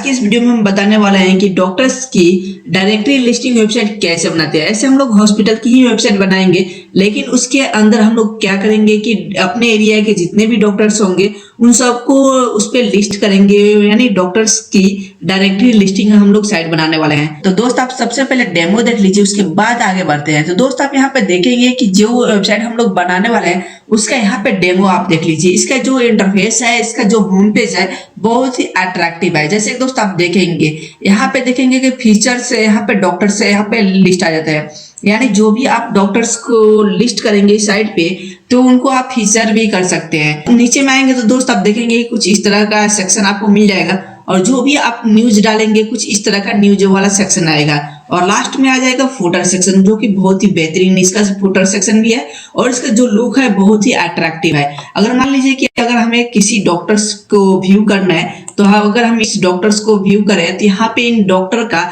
की इस वीडियो में हम बताने वाले हैं कि डॉक्टर्स की डायरेक्टरी लिस्टिंग वेबसाइट कैसे बनाते हैं। ऐसे हम लोग हॉस्पिटल की ही वेबसाइट बनाएंगे, लेकिन उसके अंदर हम लोग क्या करेंगे कि अपने एरिया के जितने भी डॉक्टर्स होंगे उन सबको उस पर लिस्ट करेंगे, यानी डॉक्टर्स की डायरेक्टरी लिस्टिंग हम लोग साइट बनाने वाले हैं। तो दोस्त आप सबसे पहले डेमो देख लीजिए, उसके बाद आगे बढ़ते हैं। तो दोस्त आप यहाँ पे देखेंगे कि जो वेबसाइट हम लोग बनाने वाले हैं उसका यहाँ पे डेमो आप देख लीजिए। इसका जो इंटरफेस है, इसका जो होम पेज है बहुत ही अट्रैक्टिव है। जैसे दोस्त आप देखेंगे यहाँ पे देखेंगे कि फीचर्स है, यहाँ पे डॉक्टर्स है, यहाँ पे लिस्ट आ जाता है। यानी जो भी आप डॉक्टर्स को लिस्ट करेंगे साइट पे तो उनको आप फीचर भी कर सकते हैं। नीचे में आएंगे तो दोस्त आप देखेंगे कुछ इस तरह का सेक्शन आपको मिल जाएगा, और जो भी आप न्यूज डालेंगे कुछ इस तरह का न्यूज वाला सेक्शन आएगा, और लास्ट में आ जाएगा फुटर सेक्शन, जो कि बहुत ही बेहतरीन इसका फुटर सेक्शन भी है और इसका जो लुक है बहुत ही अट्रैक्टिव है। अगर मान लीजिए कि अगर हमें किसी डॉक्टर्स को व्यू करना है तो अगर हम इस डॉक्टर्स को व्यू करें तो यहाँ पे इन डॉक्टर का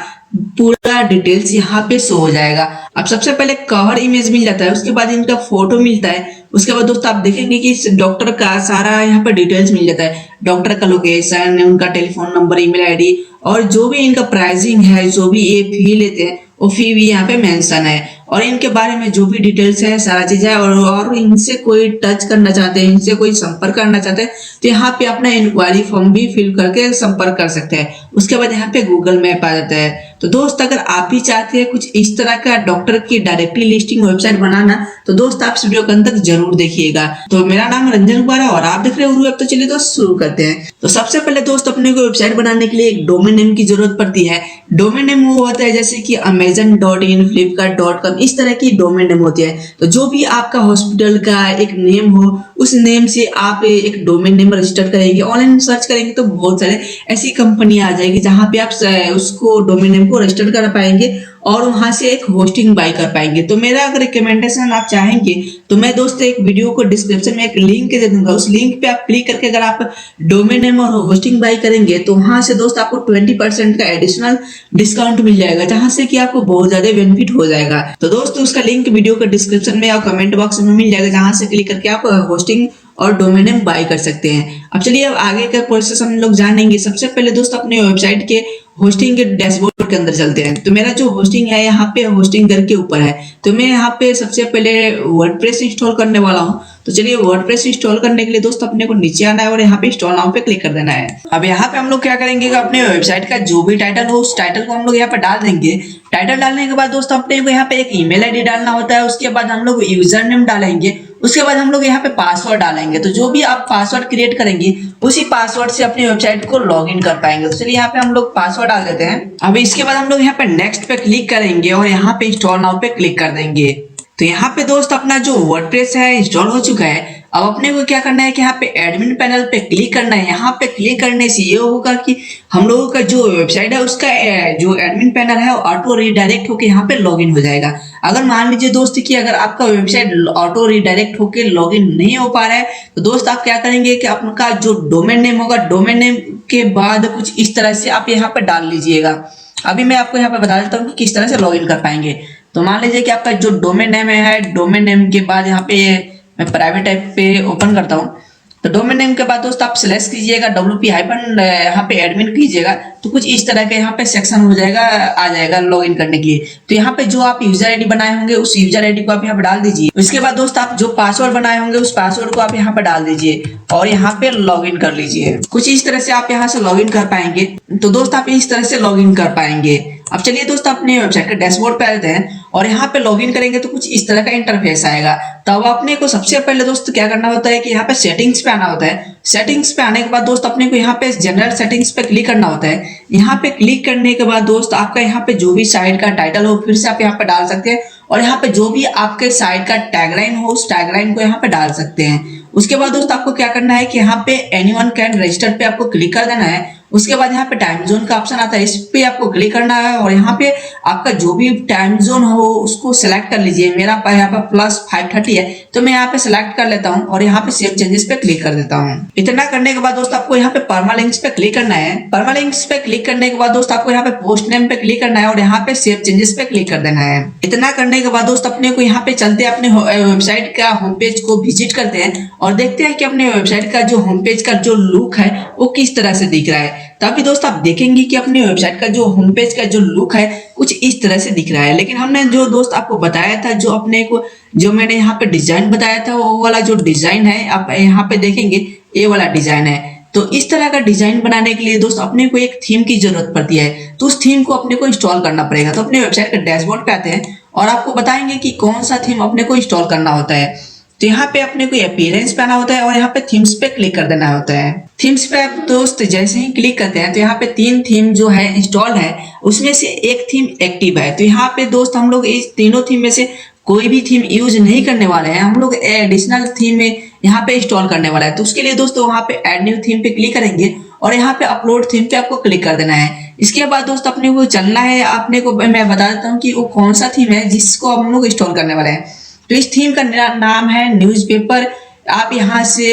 पूरा डिटेल्स यहाँ पे शो हो जाएगा। अब सबसे पहले कवर इमेज मिल जाता है, उसके बाद इनका फोटो मिलता है, उसके बाद दोस्तों आप देखेंगे कि इस डॉक्टर का सारा यहाँ पे डिटेल्स मिल जाता है। डॉक्टर का लोकेशन, उनका टेलीफोन नंबर, ईमेल आईडी, और जो भी इनका प्राइसिंग है, जो भी ये फी लेते हैं वो फी भी यहाँ पे मेंशन है, और इनके बारे में जो भी डिटेल्स है सारा चीज है। और इनसे कोई टच करना चाहते हैं, इनसे कोई संपर्क करना चाहते हैं तो यहाँ पे अपना इंक्वायरी फॉर्म भी फिल करके संपर्क कर सकते हैं। उसके बाद यहाँ पे गूगल मैप आ जाता है। तो दोस्त अगर आप भी चाहते हैं कुछ इस तरह का डॉक्टर की डायरेक्टली लिस्टिंग वेबसाइट बनाना तो दोस्त आप इस वीडियो के अंत तक जरूर देखिएगा। तो मेरा नाम रंजन कुमार है और आप देख रहे हो। तो चलिए दोस्त शुरू करते हैं। तो सबसे पहले दोस्त अपने को वेबसाइट बनाने के लिए एक डोमेन नेम की जरूरत पड़ती है। डोमेन नेम वो होता है जैसे कि amazon.in, flipkart.com, इस तरह की डोमेन नेम होती है। तो जो भी आपका हॉस्पिटल का एक नेम हो उस नेम से आप एक डोमेन नेम रजिस्टर करेंगे। ऑनलाइन सर्च करेंगे तो बहुत सारे ऐसी कंपनी आ जाएगी जहां पे आप उसको डोमेन नेम को रजिस्टर कर पाएंगे और वहां से एक होस्टिंग बाय कर पाएंगे। तो मेरा अगर रिकमेंडेशन आप चाहेंगे तो मैं दोस्त एक वीडियो को डिस्क्रिप्शन में एक लिंक दे दूंगा, उस लिंक पे आप क्लिक करके अगर आप डोमेन नेम और होस्टिंग बाय करेंगे तो वहां से दोस्त आपको 20% का एडिशनल डिस्काउंट मिल जाएगा, जहां से कि आपको बहुत ज्यादा बेनिफिट हो जाएगा। तो दोस्तों उसका लिंक वीडियो के डिस्क्रिप्शन में या कमेंट बॉक्स में मिल जाएगा, जहां से क्लिक करके आप होस्टिंग और डोमेन नेम बाय कर सकते हैं। अब चलिए अब आगे का प्रोसेस हम लोग जानेंगे। सबसे पहले दोस्त अपने वेबसाइट के होस्टिंग के डैशबोर्ड के अंदर चलते हैं। तो मेरा जो होस्टिंग है यहाँ पे होस्टिंग घर के ऊपर है, तो मैं यहाँ पे सबसे पहले वर्डप्रेस इंस्टॉल करने वाला हूँ। तो चलिए वर्डप्रेस इंस्टॉल करने के लिए दोस्त अपने को नीचे आना है और यहाँ पे इंस्टॉल नाउ पे क्लिक कर देना है। अब यहाँ पे हम लोग क्या करेंगे कि अपने वेबसाइट का जो भी टाइटल हो उस टाइटल को हम लोग यहाँ पे डाल देंगे। टाइटल डालने के बाद दोस्त अपने को यहाँ पे एक ईमेल आईडी डालना होता है, उसके बाद हम लोग यूजर नेम डालेंगे, उसके बाद हम लोग यहाँ पे पासवर्ड डालेंगे। तो जो भी आप पासवर्ड क्रिएट करेंगे उसी पासवर्ड से अपनी वेबसाइट को लॉगिन कर पाएंगे। तो चलिए यहाँ पे हम लोग पासवर्ड डाल देते हैं। अब इसके बाद हम लोग यहाँ पे नेक्स्ट पे क्लिक करेंगे और यहाँ पे इंस्टॉल नाउ पे क्लिक कर देंगे। तो यहाँ पे दोस्त अपना जो वर्डप्रेस है इंस्टॉल हो चुका है। अब अपने को क्या करना है कि यहाँ पे एडमिन पैनल पे क्लिक करना है। यहाँ पे क्लिक करने से ये होगा कि हम लोगों का जो वेबसाइट है उसका जो एडमिन पैनल है ऑटो रिडायरेक्ट होकर यहाँ पे लॉगिन हो जाएगा। अगर मान लीजिए दोस्त कि अगर आपका वेबसाइट ऑटो रिडायरेक्ट होकर लॉगिन नहीं हो पा रहा है तो दोस्त आप क्या करेंगे कि आपका जो डोमेन नेम होगा, डोमेन नेम के बाद कुछ इस तरह से आप यहाँ पे डाल लीजिएगा। अभी मैं आपको यहाँ पे बता देता हूँ कि किस तरह से लॉगिन कर पाएंगे। तो मान लीजिए कि आपका जो डोमेन नेम है, डोमेन नेम के बाद यहाँ पे मैं प्राइवेट ऐप पे ओपन करता हूँ। तो डोमेन नेम के बाद दोस्त आप सिलेक्ट कीजिएगा WP हाइफन यहाँ पे एडमिन कीजिएगा, तो कुछ इस तरह का यहाँ पे सेक्शन हो जाएगा, आ जाएगा लॉगिन करने के लिए। तो यहाँ पे जो आप यूजर आईडी बनाए होंगे उस यूजर आईडी को आप यहाँ पे डाल दीजिए। उसके बाद दोस्त आप जो पासवर्ड बनाए होंगे उस पासवर्ड को आप यहाँ पे डाल दीजिए और यहाँ पे लॉगिन कर लीजिए। कुछ इस तरह से आप यहाँ से लॉगिन कर पाएंगे। तो दोस्त आप इस तरह से लॉगिन कर पाएंगे। अब चलिए दोस्त अपने वेबसाइट के डैशबोर्ड पे आते हैं और यहाँ पे लॉगिन करेंगे तो कुछ इस तरह का इंटरफेस आएगा। तो अब अपने को सबसे पहले दोस्त क्या करना होता है कि यहाँ पे सेटिंग्स पे आना होता है। सेटिंग्स पे आने के बाद दोस्त अपने को यहाँ पे जनरल सेटिंग्स पे क्लिक करना होता है। यहाँ पे क्लिक करने के बाद दोस्त आपका यहाँ पे जो भी साइट का टाइटल हो फिर से आप यहाँ पे डाल सकते हैं, और यहाँ पे जो भी आपके साइट का टैगलाइन हो उस टैगलाइन को यहाँ पे डाल सकते हैं। उसके बाद दोस्त आपको क्या करना है कि यहाँ पे एनीवन कैन रजिस्टर पे आपको क्लिक कर देना है। उसके बाद यहाँ पे टाइम जोन का ऑप्शन आता है, इस पे आपको क्लिक करना है और यहाँ पे आपका जो भी टाइम जोन हो उसको सिलेक्ट कर लीजिए। मेरा यहाँ पे +5:30 है तो मैं यहाँ पे सिलेक्ट कर लेता हूँ और यहाँ पे सेव चेंजेस पे क्लिक कर देता हूँ। इतना करने के बाद दोस्त आपको यहाँ पे परमालिंक्स पे क्लिक करना है। परमालिंक्स पे क्लिक करने के बाद दोस्त आपको यहाँ पे पोस्ट नेम पे क्लिक करना है और यहाँ पे सेव चेंजेस पे क्लिक कर देना है। इतना करने के बाद दोस्त अपने को यहाँ पे चलते अपने वेबसाइट का होम पेज को विजिट करते हैं और देखते हैं कि अपने वेबसाइट का जो होम पेज का जो लुक है वो किस तरह से दिख रहा है। तभी दोस्त आप देखेंगे कि अपनी वेबसाइट का जो होम पेज का जो लुक है कुछ इस तरह से दिख रहा है। लेकिन हमने जो दोस्त आपको बताया था, जो अपने को जो मैंने यहाँ पे डिजाइन बताया था, वो वाला जो डिजाइन है आप यहाँ पे देखेंगे ये वाला डिजाइन है। तो इस तरह का डिजाइन बनाने के लिए दोस्त अपने को एक थीम की जरूरत पड़ती है, तो उस थीम को अपने को इंस्टॉल करना पड़ेगा। तो अपने वेबसाइट के डैशबोर्ड पे आते हैं और आपको बताएंगे कि कौन सा थीम अपने को इंस्टॉल करना होता है। तो यहाँ पे अपने को अपीयरेंस पे आना होता है और यहाँ पे थीम्स पे क्लिक कर देना होता है। थीम्स पे आप दोस्त जैसे ही क्लिक करते हैं तो यहाँ पे 3 थीम जो है इंस्टॉल है, उसमें से एक थीम एक्टिव है। तो यहाँ पे दोस्त हम लोग इस तीनों थीम में से कोई भी थीम यूज नहीं करने वाले हैं, हम लोग एडिशनल थीम में यहाँ पे इंस्टॉल करने वाला है। तो उसके लिए दोस्तों वहाँ पे ऐड न्यू थीम पे क्लिक करेंगे और यहाँ पे अपलोड थीम पे आपको क्लिक कर देना है। इसके बाद दोस्त अपने को चलना है, अपने को मैं बता देता हूँ कि वो कौन सा थीम है जिसको हम लोग इंस्टॉल करने वाले हैं। तो इस थीम का नाम है न्यूज़पेपर। आप यहाँ से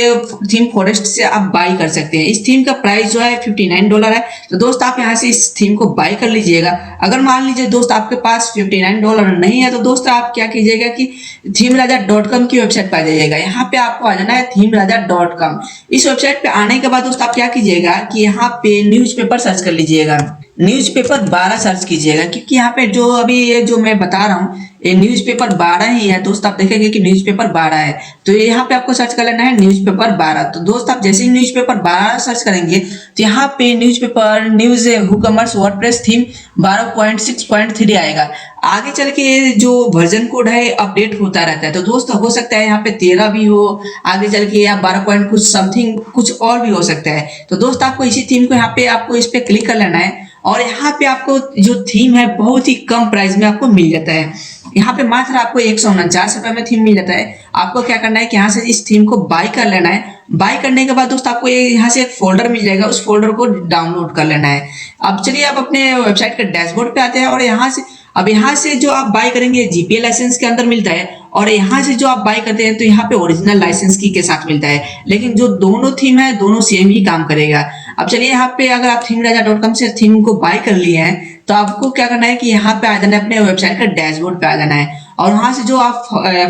थीम फॉरेस्ट से आप बाई कर सकते हैं। इस थीम का प्राइस जो है $59 है। तो दोस्त आप यहाँ से इस थीम को बाई कर लीजिएगा। अगर मान लीजिए दोस्त आपके पास $59 नहीं है तो दोस्त आप क्या कीजिएगा कि themeraja.com की वेबसाइट पर आ जाइएगा। यहाँ पे आपको आ जाना है themeraja.com। इस वेबसाइट पे आने के बाद दोस्त आप क्या कीजिएगा कि यहाँ पे न्यूज़पेपर सर्च कर लीजिएगा। न्यूज़पेपर 12 सर्च कीजिएगा, क्योंकि यहाँ पे जो अभी ये जो मैं बता रहा हूँ ये न्यूज़पेपर 12 ही है। दोस्त आप देखेंगे कि न्यूज़पेपर 12 है, तो यहाँ पे आपको सर्च कर लेना है न्यूज़पेपर 12। तो दोस्त आप जैसे ही न्यूज़पेपर 12 सर्च करेंगे तो यहाँ पे newspaper news WooCommerce WordPress theme 12.6.3 आएगा। आगे चल के जो वर्जन कोड है अपडेट होता रहता है। तो दोस्त हो सकता है यहाँ पे 13 भी हो, आगे चल के या 12 पॉइंट कुछ समथिंग कुछ और भी हो सकता है। तो दोस्त आपको इसी थीम को यहाँ पे आपको इस पे क्लिक कर लेना है और यहाँ पे आपको जो थीम है बहुत ही कम प्राइस में आपको मिल जाता है। यहाँ पे मात्र आपको 149 रुपए में थीम मिल जाता है। आपको क्या करना है कि यहाँ से इस थीम को बाय कर लेना है। बाय करने के बाद दोस्त आपको यहाँ से एक फोल्डर मिल जाएगा, उस फोल्डर को डाउनलोड कर लेना है। अब चलिए आप अपने वेबसाइट के डैशबोर्ड पे आते हैं और यहाँ से जो आप बाय करेंगे जीपीए लाइसेंस के अंदर मिलता है और यहाँ से जो आप बाय करते हैं तो यहाँ पे ओरिजिनल लाइसेंस की के साथ मिलता है। लेकिन जो दोनों थीम है दोनों सेम ही काम करेगा। अब चलिए यहाँ पे अगर आप themeraja.com से थीम को बाय कर लिए हैं तो आपको क्या करना है कि यहाँ पे आ जाना है, अपने वेबसाइट का डैशबोर्ड पे आ जाना है और वहां से जो आप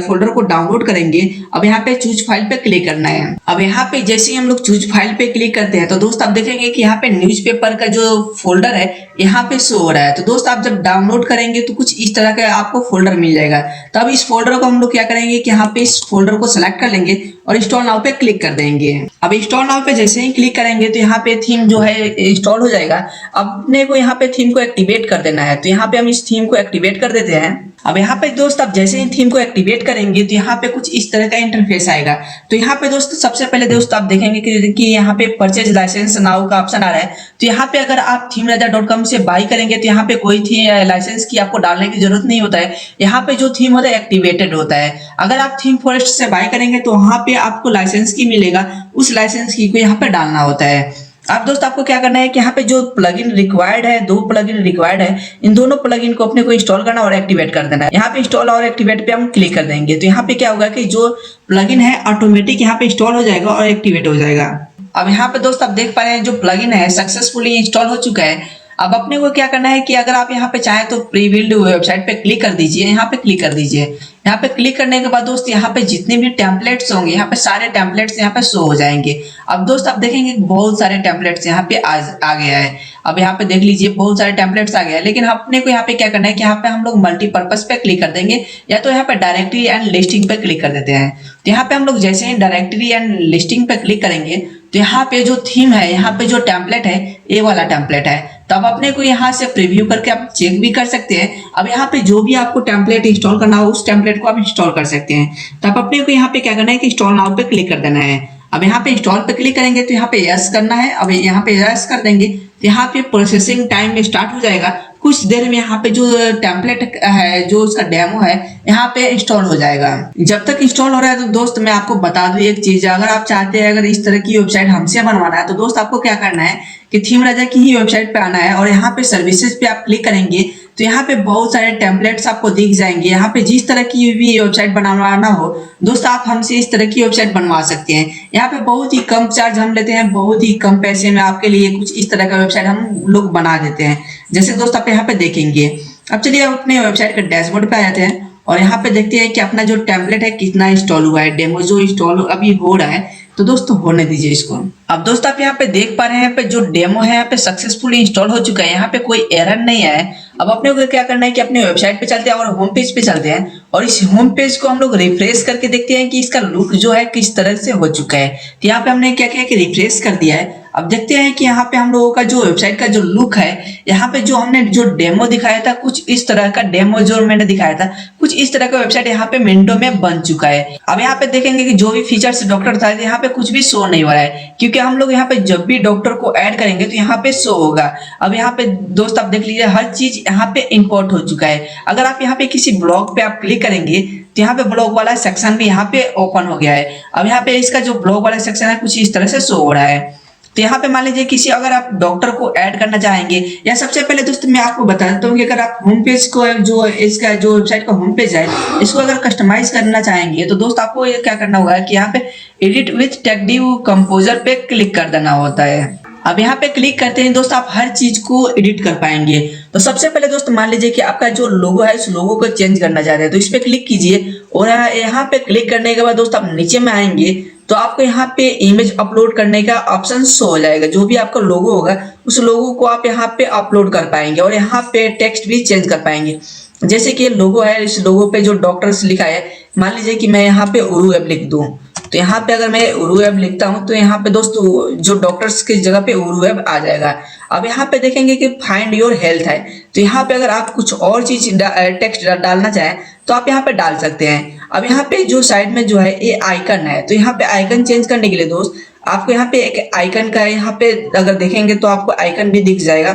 फोल्डर को डाउनलोड करेंगे अब यहाँ पे चूज फाइल पे क्लिक करना है। अब यहाँ पे जैसे ही हम लोग चूज फाइल पे क्लिक करते हैं तो दोस्त आप देखेंगे कि यहाँ पे न्यूज़पेपर का जो फोल्डर है यहाँ पे शो हो रहा है। तो दोस्त आप जब डाउनलोड करेंगे तो कुछ इस तरह का आपको फोल्डर मिल जाएगा। तो अब इस फोल्डर को हम लोग क्या करेंगे कि यहाँ पे इस फोल्डर को सिलेक्ट कर लेंगे और इंस्टॉल नाउ पे क्लिक कर देंगे। अब इंस्टॉल नाउ पे जैसे ही क्लिक करेंगे तो यहाँ पे थीम जो है इंस्टॉल हो जाएगा। अब अपने को यहाँ पे थीम को एक्टिवेट कर देना है। तो यहाँ पे हम इस थीम को एक्टिवेट कर देते हैं। अब यहाँ पे दोस्त आप जैसे ही थीम को एक्टिवेट करेंगे तो यहाँ पे कुछ इस तरह का इंटरफेस आएगा। तो यहाँ पे दोस्त सबसे पहले दोस्त आप देखेंगे कि यहाँ पे परचेज लाइसेंस नाउ का ऑप्शन आ रहा है। तो यहाँ पे अगर आप themeraja.com से बाई करेंगे तो यहाँ पे कोई लाइसेंस की आपको डालने की जरूरत नहीं होता है। यहाँ पे जो थीम होता है एक्टिवेटेड होता है। अगर आप थीम फॉरेस्ट से बाई करेंगे तो वहाँ पे आपको लाइसेंस की मिलेगा, उस लाइसेंस की को यहाँ पे डालना होता है। अब दोस्त आपको क्या करना है कि यहाँ पे जो प्लगइन रिक्वायर्ड है, 2 प्लगइन रिक्वायर्ड है, इन दोनों प्लगइन को अपने को इंस्टॉल करना और एक्टिवेट कर देना है। यहाँ पे इंस्टॉल और एक्टिवेट पे हम क्लिक कर देंगे तो यहाँ पे क्या होगा कि जो प्लगइन है ऑटोमेटिक यहाँ पे इंस्टॉल हो जाएगा और एक्टिवेट हो जाएगा। अब यहाँ पे दोस्त आप देख पा रहे हैं जो प्लगइन है सक्सेसफुली इंस्टॉल हो चुका है। अब अपने को क्या करना है कि अगर आप यहाँ पे चाहें तो प्री बिल्ड वेबसाइट पे क्लिक कर दीजिए, यहाँ पे क्लिक कर दीजिए। यहाँ पे क्लिक करने के बाद दोस्त यहाँ पे जितने भी टेम्पलेट्स होंगे यहाँ पे सारे टेम्पलेट्स यहाँ पे शो हो जाएंगे। अब दोस्त आप देखेंगे बहुत सारे टेम्पलेट्स यहाँ पे आ गया है। अब यहाँ पे देख लीजिए बहुत सारे टेम्पलेट्स आ गए हैं। लेकिन अपने को यहाँ पे क्या करना है कि यहाँ पे हम लोग मल्टीपर्पज पे क्लिक कर देंगे या तो यहाँ पे डायरेक्टरी एंड लिस्टिंग पे क्लिक कर देते हैं। तो यहाँ पे हम लोग जैसे ही डायरेक्टरी एंड लिस्टिंग पे क्लिक करेंगे तो यहाँ पे जो थीम है, यहाँ पे जो टेम्पलेट है ये वाला टेम्पलेट है। तब अपने को यहाँ से प्रीव्यू करके आप चेक भी कर सकते हैं। अब यहाँ पे जो भी आपको टेम्पलेट इंस्टॉल करना हो उस टेम्पलेट को आप इंस्टॉल कर सकते हैं। तब अपने को यहाँ पे क्या करना है कि इंस्टॉल नाउ पे क्लिक कर देना है। अब यहाँ पे इंस्टॉल पे क्लिक करेंगे तो यहाँ पे यस करना है। अब यहाँ पे यस कर देंगे तो यहाँ पे प्रोसेसिंग टाइम स्टार्ट हो जाएगा। कुछ देर में यहाँ पे जो टेम्पलेट है, जो उसका डेमो है, यहाँ पे इंस्टॉल हो जाएगा। जब तक इंस्टॉल हो रहा है तो दोस्त मैं आपको बता दूं एक चीज, अगर आप चाहते हैं अगर इस तरह की वेबसाइट हमसे बनवाना है तो दोस्त आपको क्या करना है कि थीमराजा की ही वेबसाइट पे आना है और यहाँ पे सर्विसेज पे आप क्लिक करेंगे तो यहाँ पे बहुत सारे टेम्पलेट्स आपको दिख जाएंगे। यहाँ पे जिस तरह की भी वेबसाइट बनवाना हो दोस्त आप हमसे इस तरह की वेबसाइट बनवा सकते हैं। यहाँ पे बहुत ही कम चार्ज हम लेते हैं, बहुत ही कम पैसे में आपके लिए कुछ इस तरह का वेबसाइट हम लोग बना देते हैं, जैसे दोस्त आप यहाँ पे देखेंगे। अब चलिए आप अपने वेबसाइट के डैशबोर्ड पे आ जाते हैं और यहाँ पे देखते हैं कि अपना जो टेम्पलेट है कितना इंस्टॉल हुआ है। डेमो जो इंस्टॉल अभी हो रहा है तो दोस्तों होने दीजिए इसको। अब दोस्तों आप यहाँ पे देख पा रहे हैं, यहाँ पे जो डेमो है यहाँ पे सक्सेसफुली इंस्टॉल हो चुका है, यहाँ पे कोई एरर नहीं है। अब अपने को क्या करना है कि अपने वेबसाइट पे चलते हैं और होम पेज पे चलते हैं और इस होम पेज को हम लोग रिफ्रेश करके देखते हैं कि इसका लुक जो है किस तरह से हो चुका है। तो यहाँ पे हमने क्या किया कि रिफ्रेश कर दिया है। अब देखते हैं कि यहाँ पे हम लोगों का जो वेबसाइट का जो लुक है, यहाँ पे जो हमने जो डेमो दिखाया था कुछ इस तरह का डेमो जो मैंने दिखाया था कुछ इस तरह का वेबसाइट यहाँ पे मिनटों में बन चुका है। अब यहाँ पे देखेंगे कि जो भी फीचर्स डॉक्टर था यहाँ पे कुछ भी शो नहीं हो रहा है, क्योंकि हम लोग यहाँ पे जब भी डॉक्टर को ऐड करेंगे तो यहाँ पे शो होगा। अब यहाँ पे दोस्त आप देख लीजिए हर चीज यहाँ पे इंपोर्ट हो चुका है। अगर आप यहाँ पे किसी ब्लॉग पे आप क्लिक करेंगे तो यहाँ पे ब्लॉग वाला सेक्शन भी यहाँ पे ओपन हो गया है। अब यहाँ पे इसका जो ब्लॉग वाला सेक्शन है कुछ इस तरह से शो हो रहा है। तो यहाँ पे मान लीजिए किसी अगर आप डॉक्टर को ऐड करना चाहेंगे, या सबसे पहले दोस्तों मैं आपको बता देता हूँ कि अगर आप होम पेज को जो इसका जो वेबसाइट का होम पेज है इसको अगर कस्टमाइज करना चाहेंगे तो दोस्त आपको ये क्या करना होगा कि यहाँ पे एडिट विथ टेक्सट कंपोजर पे क्लिक कर देना होता है। अब यहाँ पे क्लिक करते हैं दोस्त आप हर चीज को एडिट कर पाएंगे। तो सबसे पहले दोस्त मान लीजिए कि आपका जो लोगो है उस लोगो को चेंज करना चाहते हैं तो इस पे क्लिक कीजिए और यहाँ पे क्लिक करने के बाद दोस्त आप नीचे में आएंगे तो आपको यहाँ पे इमेज अपलोड करने का ऑप्शन शो हो जाएगा। जो भी आपका लोगो होगा उस लोगो को आप यहाँ पे अपलोड कर पाएंगे और यहाँ पे टेक्स्ट भी चेंज कर पाएंगे। जैसे कि लोगो है, इस लोगो पे जो डॉक्टर्स लिखा है, मान लीजिए कि मैं यहाँ पे उर्दू ऐप लिख दूं तो यहाँ पे अगर मैं उर्दू ऐप लिखता हूँ तो यहाँ पे दोस्तों जो डॉक्टर्स की जगह पे उर्दू ऐप आ जाएगा। अब यहाँ पे देखेंगे कि फाइंड योर हेल्थ है, तो यहाँ पे अगर आप कुछ और चीज टेक्स्ट डालना चाहें तो आप यहाँ पे डाल सकते हैं। अब यहाँ पे जो साइड में जो है ये आइकन है, तो यहाँ पे आइकन चेंज करने के लिए दोस्त आपको यहाँ पे एक आइकन का यहाँ पे अगर देखेंगे तो आपको आइकन भी दिख जाएगा।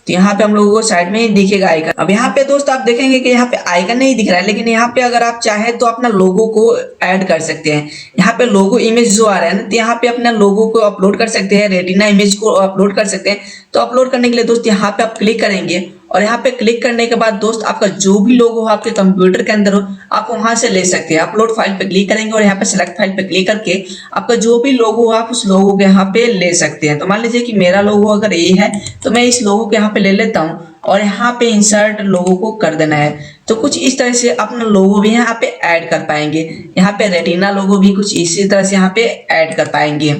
तो यहाँ पे हम लोगों को साइड में ही दिखेगा आइकन। अब यहाँ पे दोस्त आप देखेंगे कि यहाँ पे आइकन नहीं दिख रहा है, लेकिन यहाँ पे अगर आप चाहे तो अपना लोगो को ऐड कर सकते हैं। यहाँ पे लोगो इमेज जो आ रहा है ना, तो यहाँ पे अपना लोगो को अपलोड कर सकते हैं, रेटिना इमेज को अपलोड कर सकते हैं। तो अपलोड करने के लिए दोस्त यहाँ पे आप क्लिक करेंगे और यहाँ पे क्लिक करने के बाद दोस्त आपका जो भी लोगो हो आपके कंप्यूटर के अंदर हो आप वहां से ले सकते हैं। अपलोड फाइल पे क्लिक करेंगे और यहाँ पे सेलेक्ट फाइल पे क्लिक करके आपका जो भी लोगो हो आप उस लोगो के यहाँ पे ले सकते हैं। तो मान लीजिए कि मेरा लोगो अगर ये है तो मैं इस लोगो के यहाँ पे ले लेता हूँ और यहाँ पे इंसर्ट लोगो को कर देना है। तो कुछ इस तरह से अपना लोगो भी यहाँ पे ऐड कर पाएंगे। यहाँ पे रेटिना लोगो भी कुछ इसी तरह से यहाँ पे ऐड कर पाएंगे।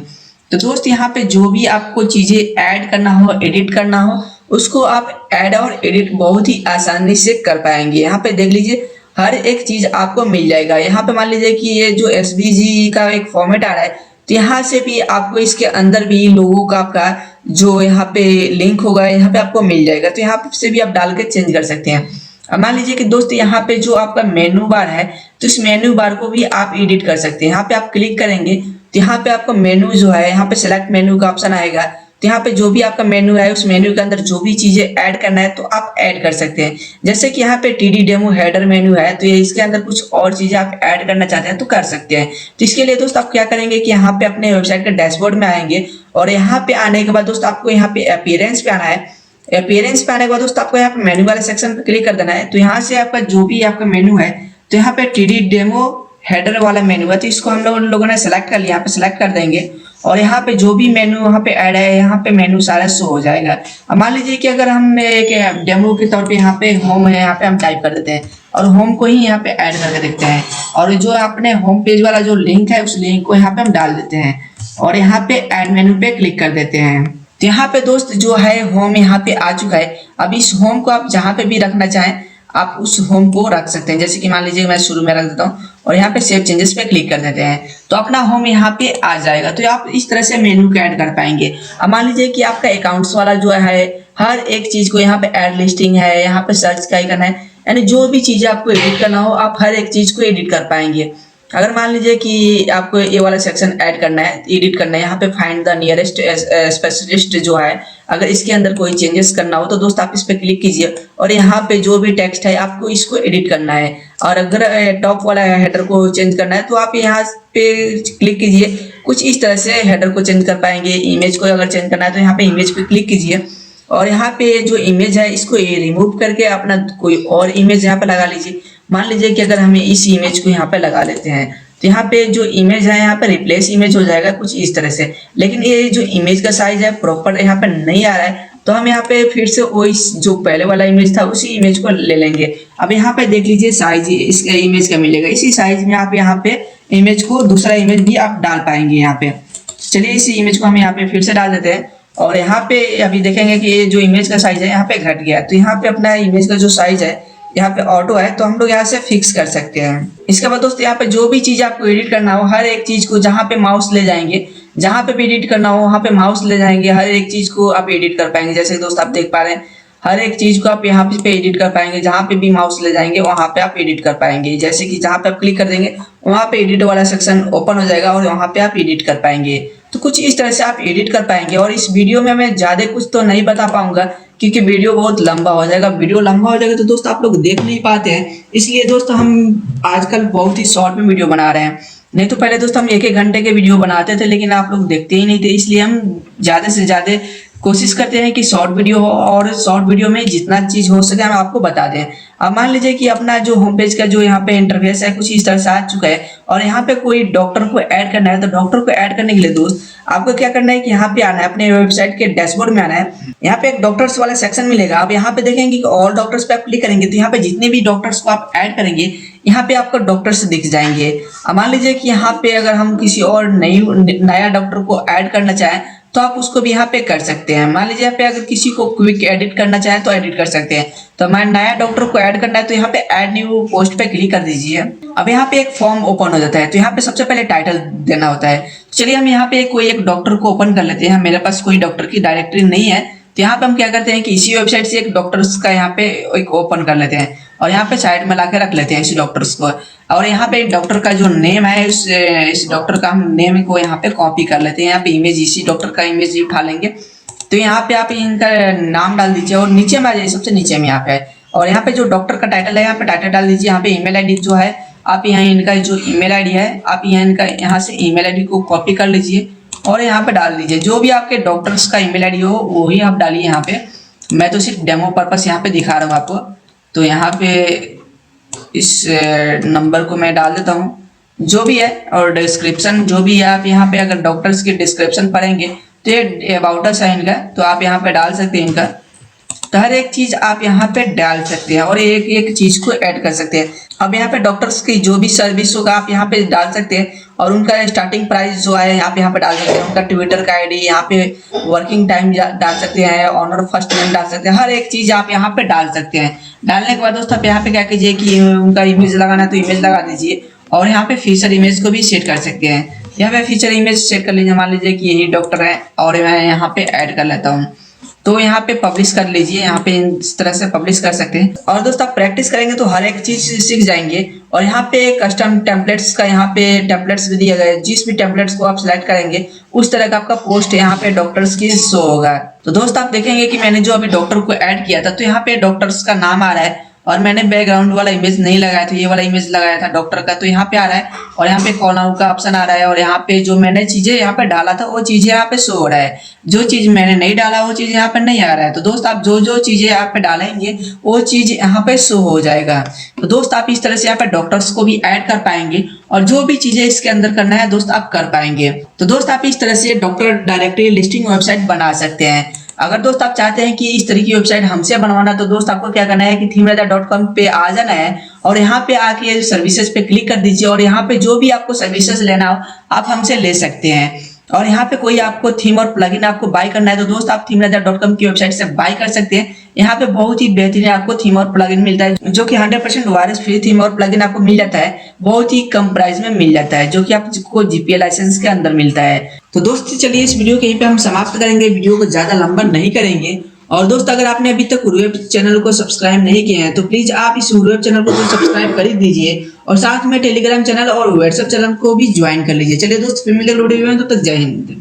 तो दोस्त यहाँ पे जो भी आपको चीजें ऐड करना हो, एडिट करना हो, उसको आप ऐड और एडिट बहुत ही आसानी से कर पाएंगे। यहाँ पे देख लीजिए हर एक चीज आपको मिल जाएगा। यहाँ पे मान लीजिए कि ये जो SVG का एक फॉर्मेट आ रहा है तो यहाँ से भी आपको इसके अंदर भी लोगों का आपका जो यहाँ पे लिंक होगा यहाँ पे आपको मिल जाएगा। तो यहाँ से भी आप डाल के चेंज कर सकते हैं। अब मान लीजिए कि दोस्त यहाँ पे जो आपका मेनू बार है तो इस मेनू बार को भी आप एडिट कर सकते हैं। यहाँ पे आप क्लिक करेंगे तो यहाँ पे आपको मेनू जो है यहाँ पे सेलेक्ट मेनू का ऑप्शन आएगा। तो यहाँ पे जो भी आपका मेनू है उस मेनू के अंदर जो भी चीजें ऐड करना है तो आप ऐड कर सकते हैं। जैसे कि यहाँ पे TD डेमो हेडर मेनू है तो ये इसके अंदर कुछ और चीजें आप ऐड करना चाहते हैं तो कर सकते हैं। तो इसके लिए दोस्त आप क्या करेंगे कि यहाँ पे अपने वेबसाइट के डैशबोर्ड में आएंगे और यहाँ पे आने के बाद दोस्त आपको यहाँ पे अपीयरेंस पे आना है। अपीयरेंस पे आने के बाद दोस्त आपको यहाँ पे मेनू वाले सेक्शन पे क्लिक कर देना है। तो यहाँ से आपका जो भी आपका मेनू है तो यहाँ पे TD डेमो हेडर वाला मेनू है तो इसको हम लोगों ने सेलेक्ट कर लिया, यहाँ पे सेलेक्ट कर देंगे और यहाँ पे जो भी मेनू यहाँ पे ऐड है यहाँ पे मेनू सारा शो हो जाएगा। अब मान लीजिए कि अगर हम एक डेमो के तौर पे यहाँ पे होम है यहाँ पे हम टाइप कर देते हैं और होम को ही यहाँ पे ऐड करके देखते हैं और जो अपने होम पेज वाला जो लिंक है उस लिंक को यहाँ पे हम डाल देते हैं और यहाँ पे ऐड मेनू पे क्लिक कर देते हैं। तो यहाँ पे दोस्त जो है होम यहाँ पे आ चुका है। अब इस होम को आप जहाँ पे भी रखना चाहें आप उस होम को रख सकते हैं। जैसे कि मान लीजिए मैं शुरू में रख देता हूँ और यहाँ पे सेव चेंजेस पे क्लिक कर देते हैं तो अपना होम यहाँ पे आ जाएगा। तो आप इस तरह से मेनू को ऐड कर पाएंगे। अब मान लीजिए कि आपका अकाउंट्स वाला जो है हर एक चीज को यहाँ पे ऐड लिस्टिंग है, यहाँ पे सर्च का आइकन है, यानी जो भी चीजें आपको एडिट करना हो आप हर एक चीज को एडिट कर पाएंगे। अगर मान लीजिए कि आपको ये वाला सेक्शन ऐड करना है, एडिट करना है, यहाँ पे फाइंड द नियरेस्ट स्पेशलिस्ट जो है अगर इसके अंदर कोई चेंजेस करना हो तो दोस्त आप इस पे क्लिक कीजिए और यहाँ पे जो भी टेक्स्ट है आपको इसको एडिट करना है। और अगर टॉप वाला हेडर को चेंज करना है तो आप यहाँ पे क्लिक कीजिए, कुछ इस तरह से हेडर को चेंज कर पाएंगे। इमेज को अगर चेंज करना है तो यहाँ पे इमेज पे क्लिक कीजिए और यहाँ पे जो इमेज है इसको रिमूव करके अपना कोई और इमेज यहाँ पे लगा लीजिए। मान लीजिए कि अगर हमें इस इमेज को यहाँ पे लगा लेते हैं तो यहाँ पे जो इमेज है यहाँ पे रिप्लेस इमेज हो जाएगा कुछ इस तरह से। लेकिन ये जो इमेज का साइज है प्रॉपर यहाँ पे नहीं आ रहा है तो हम यहाँ पे फिर से वही जो पहले वाला इमेज था उसी इमेज को ले लेंगे। अब यहाँ पे देख लीजिए साइज इस इमेज का मिलेगा, इसी साइज में आप यहाँ पे इमेज को दूसरा इमेज भी आप डाल पाएंगे यहाँ पे। चलिए इस इमेज को हम यहाँ पे फिर से डाल देते हैं और यहाँ पे अभी देखेंगे कि ये जो इमेज का साइज है यहाँ पे घट गया। तो यहाँ पे अपना इमेज का जो साइज है यहाँ पे ऑटो है, तो हम लोग यहाँ से फिक्स कर सकते हैं। इसके बाद दोस्तों यहाँ पे जो भी चीज आपको एडिट करना हो, हर एक चीज को जहाँ पे माउस ले जाएंगे, जहाँ पे भी एडिट करना हो वहाँ पे माउस ले जाएंगे, हर एक चीज को आप एडिट कर पाएंगे। जैसे दोस्त आप देख पा रहे हैं हर एक चीज को आप यहाँ पे एडिट कर पाएंगे, जहाँ पे भी माउस ले जाएंगे वहाँ पे आप एडिट कर पाएंगे। जैसे कि जहाँ पे आप क्लिक कर देंगे वहाँ पे एडिट वाला सेक्शन ओपन हो जाएगा और वहाँ पे आप एडिट कर पाएंगे। तो कुछ इस तरह से आप एडिट कर पाएंगे। और इस वीडियो में मैं ज्यादा कुछ तो नहीं बता पाऊंगा क्योंकि वीडियो बहुत लंबा हो जाएगा। वीडियो लंबा हो जाएगा तो दोस्त आप लोग देख नहीं पाते हैं, इसलिए दोस्त हम आजकल बहुत ही शॉर्ट में वीडियो बना रहे हैं। नहीं तो पहले दोस्त हम 1-1 घंटे के वीडियो बनाते थे, लेकिन आप लोग देखते ही नहीं थे, इसलिए हम ज्यादा से ज्यादा कोशिश करते हैं कि शॉर्ट वीडियो हो और शॉर्ट वीडियो में जितना चीज हो सके हम आपको बता दें। अब मान लीजिए कि अपना जो होम पेज का जो यहाँ पे इंटरफेस है कुछ इस तरह से आ चुका है और यहाँ पे कोई डॉक्टर को ऐड करना है। तो डॉक्टर को ऐड करने के लिए दोस्त आपको क्या करना है कि यहाँ पे आना है, अपने वेबसाइट के डैशबोर्ड में आना है। यहाँ पे एक डॉक्टर्स वाला सेक्शन मिलेगा। आप यहाँ पे देखेंगे कि ऑल डॉक्टर्स पे आप क्लिक करेंगे तो यहाँ पे जितने भी डॉक्टर्स को आप ऐड करेंगे यहाँ पे आपको डॉक्टर्स दिख जाएंगे। अब मान लीजिए कि यहाँ पे अगर हम किसी और नया डॉक्टर को ऐड करना चाहें तो आप उसको भी यहाँ पे कर सकते हैं। मान लीजिए यहाँ पे अगर किसी को क्विक एडिट करना चाहे तो एडिट कर सकते हैं। तो हमारे नया डॉक्टर को ऐड करना है तो यहाँ पे ऐड न्यू पोस्ट पे क्लिक कर दीजिए। अब यहाँ पे एक फॉर्म ओपन हो जाता है, तो यहाँ पे सबसे पहले टाइटल देना होता है। चलिए हम यहाँ पे कोई एक डॉक्टर को ओपन कर लेते हैं। मेरे पास कोई डॉक्टर की डायरेक्टरी नहीं है, तो यहाँ पे हम क्या करते हैं कि इसी वेबसाइट से एक डॉक्टर्स का यहाँ पे एक ओपन कर लेते हैं और यहाँ पे साइड में लाके रख लेते हैं इसी डॉक्टर्स को। और यहाँ पे डॉक्टर का जो नेम है इस डॉक्टर का हम नेम को यहाँ पे कॉपी कर लेते हैं। यहाँ पे इमेज इसी डॉक्टर का इमेज उठा लेंगे। तो यहाँ पे आप इनका नाम डाल दीजिए और नीचे में आ जाइए, सबसे नीचे में यहाँ पे और यहाँ पे जो डॉक्टर का टाइटल है यहाँ पे टाइटल डाल दीजिए। यहाँ पे ईमेल आईडी जो है आप यहाँ इनका जो ईमेल आईडी है आप यहाँ से ईमेल आईडी को कॉपी कर लीजिए और यहाँ पे डाल दीजिए। जो भी आपके डॉक्टर्स का ईमेल आईडी हो वही आप डालिए यहाँ पे। मैं तो सिर्फ डेमो पर्पस यहाँ पे दिखा रहा हूँ आपको। तो यहाँ पे इस नंबर को मैं डाल देता हूँ जो भी है। और डिस्क्रिप्शन जो भी है आप यहाँ पे अगर डॉक्टर्स की डिस्क्रिप्शन पढ़ेंगे तो ये अबाउट अस है इनका, तो आप यहाँ पे डाल सकते हैं इनका। तो हर एक चीज आप यहाँ पे डाल सकते हैं और एक एक चीज को ऐड कर सकते हैं। अब यहाँ पे डॉक्टर्स की जो भी सर्विस होगा आप यहाँ पे डाल सकते हैं और उनका स्टार्टिंग प्राइस जो है आप यहाँ पे डाल सकते हैं। उनका ट्विटर का आईडी, यहाँ पे वर्किंग टाइम डाल सकते हैं, ऑनर फर्स्ट नेम डाल सकते हैं, हर एक चीज आप यहाँ पे डाल सकते हैं। डालने के बाद दोस्तों आप यहाँ पे क्या कीजिए कि उनका इमेज लगाना है तो इमेज लगा दीजिए और यहाँ पे फीचर इमेज को भी सेट कर सकते हैं। यहाँ पे फीचर इमेज सेट कर लीजिए। मान लीजिए कि यही डॉक्टर है और मैं यहाँ पे ऐड कर लेता हूँ, तो यहाँ पे पब्लिश कर लीजिए। यहाँ पे इस तरह से पब्लिश कर सकते हैं। और दोस्तों आप प्रैक्टिस करेंगे तो हर एक चीज सीख जाएंगे। और यहाँ पे कस्टम टेम्पलेट्स का यहाँ पे टेम्पलेट्स भी दिया गया है। जिस भी टेम्पलेट्स को आप सिलेक्ट करेंगे उस तरह का आपका पोस्ट यहाँ पे डॉक्टर्स की शो होगा। तो दोस्त आप देखेंगे कि मैंने जो अभी डॉक्टर को ऐड किया था तो यहाँ पे डॉक्टर्स का नाम आ रहा है और मैंने बैकग्राउंड वाला इमेज नहीं लगाया था, ये वाला इमेज लगाया था डॉक्टर का। तो यहाँ पे आ रहा है और यहाँ पे कॉल आउट का ऑप्शन आ रहा है और यहाँ पे जो मैंने चीजें यहाँ पे डाला था वो चीजें यहाँ पे शो हो रहा है। जो चीज मैंने नहीं डाला वो चीज यहाँ पे नहीं आ रहा है। तो दोस्त आप जो जो चीजें यहाँ पे डालेंगे वो चीज यहाँ पे शो हो जाएगा। तो दोस्त आप इस तरह से यहाँ पे डॉक्टर्स को भी ऐड कर पाएंगे और जो भी चीजें इसके अंदर करना है दोस्त आप कर पाएंगे। तो दोस्त आप इस तरह से डॉक्टर डायरेक्टरी लिस्टिंग वेबसाइट बना सकते हैं। अगर दोस्त आप चाहते हैं कि इस तरह की वेबसाइट हमसे बनवाना तो दोस्त आपको क्या करना है कि themeraja.com पे आ जाना है और यहाँ पे आके सर्विसेज पे क्लिक कर दीजिए और यहाँ पे जो भी आपको सर्विसेज लेना हो आप हमसे ले सकते हैं। और यहाँ पे कोई आपको थीम और प्लगइन आपको बाय करना है तो दोस्त आप themeraja.com की वेबसाइट से बाय कर सकते हैं। यहाँ पे बहुत ही बेहतरीन आपको थीम और प्लगइन मिलता है जो कि 100% वायरस फ्री थीम और प्लगइन आपको मिल जाता है, बहुत ही कम प्राइस में मिल जाता है जो कि आपको GPL लाइसेंस के अंदर मिलता है। तो दोस्त चलिए इस वीडियो के यहीं पे हम समाप्त करेंगे, वीडियो को ज्यादा लंबा नहीं करेंगे। और दोस्त अगर आपने अभी तक उर्वेब चैनल को सब्सक्राइब नहीं किए हैं तो प्लीज आप इस उर्वेब चैनल को सब्सक्राइब कर दीजिए और साथ में टेलीग्राम चैनल और व्हाट्सएप चैनल को भी ज्वाइन कर लीजिए। चलिए दोस्त फिर मिलेंगे वीडियो में, तब तक जय हिंद।